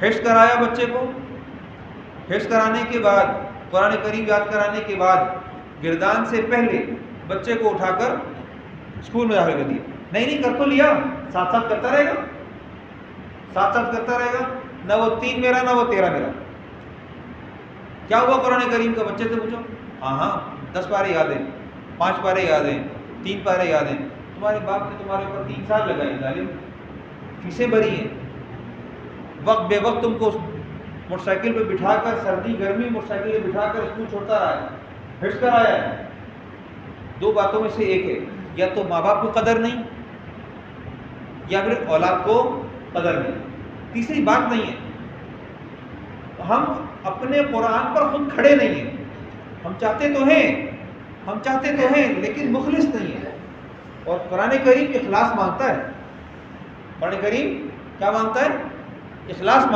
हिफ्ज़ कराया बच्चे को, हिफ्ज़ कराने के बाद कुरान करीम याद कराने के बाद गिरदान से पहले बच्चे को उठाकर स्कूल में दाखिल कर दिया। नहीं कर तो लिया, साथ साथ करता रहेगा, साथ साथ करता रहेगा, ना वो 3 मेरा ना वो 13 मेरा। क्या हुआ कुरान करीम का, बच्चे से पूछो, हाँ 10 पारे याद हैं, 5 पारे याद हैं, 3 पारे याद हैं। तुम्हारे बाप ने तुम्हारे ऊपर 3 साल लगाए, जालिम, फीसें भरी हैं, वक्त बे वक्त तुमको मोटरसाइकिल पे बिठाकर, सर्दी गर्मी मोटरसाइकिल पे बिठाकर स्कूल छोड़ता रहा है, हिफ्ज़ कराया है। 2 बातों में से एक है, या तो माँ बाप को कदर नहीं, या फिर औलाद को कदर नहीं, तीसरी बात नहीं है। हम अपने कुरान पर खुद खड़े नहीं हैं। हम चाहते तो हैं लेकिन मुखलिस नहीं है। और कुरान करीम इखलास मांगता है। कुरान करीम क्या मांगता है? इखलास मांगता है।